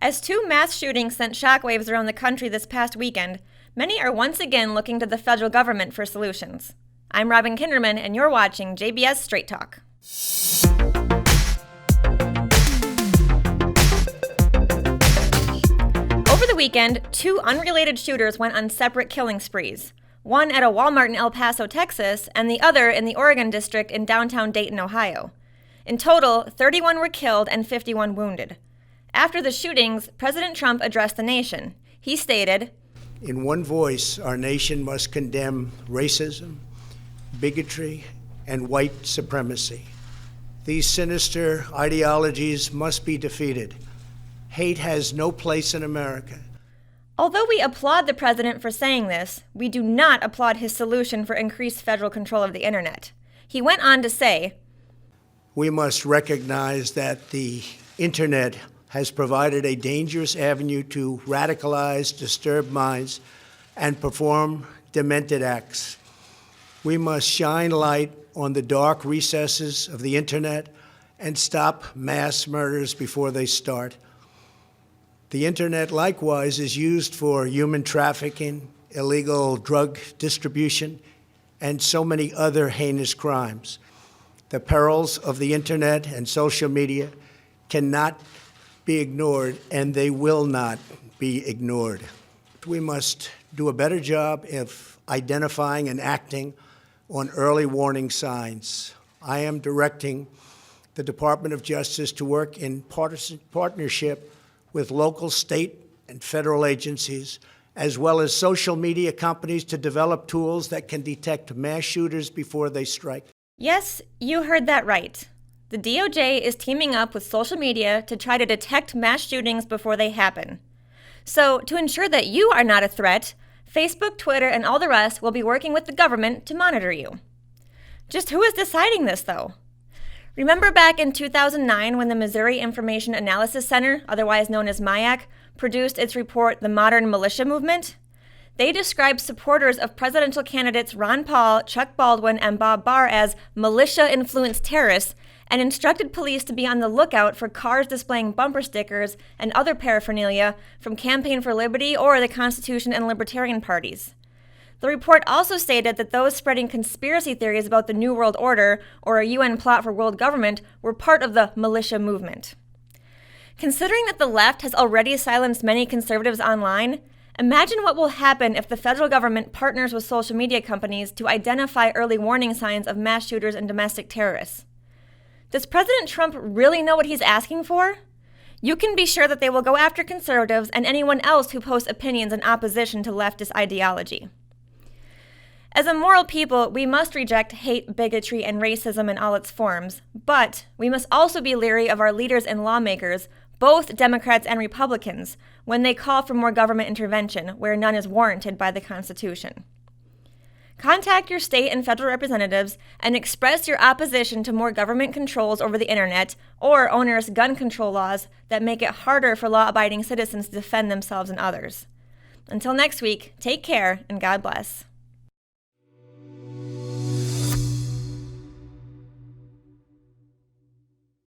As two mass shootings sent shockwaves around the country this past weekend, many are once again looking to the federal government for solutions. I'm Robin Kinderman, and you're watching JBS Straight Talk. Over the weekend, two unrelated shooters went on separate killing sprees. One at a Walmart in El Paso, Texas, and the other in the Oregon District in downtown Dayton, Ohio. In total, 31 were killed and 51 wounded. After the shootings, President Trump addressed the nation. He stated, "In one voice, our nation must condemn racism, bigotry, and white supremacy. These sinister ideologies must be defeated. Hate has no place in America." Although we applaud the president for saying this, we do not applaud his solution for increased federal control of the internet. He went on to say, "We must recognize that the internet has provided a dangerous avenue to radicalize disturbed minds and perform demented acts. We must shine light on the dark recesses of the internet and stop mass murders before they start. The internet, likewise, is used for human trafficking, illegal drug distribution, and so many other heinous crimes. The perils of the internet and social media cannot be ignored, and they will not be ignored. We must do a better job of identifying and acting on early warning signs. I am directing the Department of Justice to work in partnership with local, state, and federal agencies, as well as social media companies, to develop tools that can detect mass shooters before they strike." Yes, you heard that right. The DOJ is teaming up with social media to try to detect mass shootings before they happen. So, to ensure that you are not a threat, Facebook, Twitter, and all the rest will be working with the government to monitor you. Just who is deciding this, though? Remember back in 2009 when the Missouri Information Analysis Center, otherwise known as MIAC, produced its report, The Modern Militia Movement? They described supporters of presidential candidates Ron Paul, Chuck Baldwin, and Bob Barr as militia-influenced terrorists and instructed police to be on the lookout for cars displaying bumper stickers and other paraphernalia from Campaign for Liberty or the Constitution and Libertarian parties. The report also stated that those spreading conspiracy theories about the New World Order or a UN plot for world government were part of the militia movement. Considering that the left has already silenced many conservatives online, imagine what will happen if the federal government partners with social media companies to identify early warning signs of mass shooters and domestic terrorists. Does President Trump really know what he's asking for? You can be sure that they will go after conservatives and anyone else who posts opinions in opposition to leftist ideology. As a moral people, we must reject hate, bigotry, and racism in all its forms, but we must also be leery of our leaders and lawmakers, both Democrats and Republicans, when they call for more government intervention where none is warranted by the Constitution. Contact your state and federal representatives and express your opposition to more government controls over the internet or onerous gun control laws that make it harder for law-abiding citizens to defend themselves and others. Until next week, take care and God bless.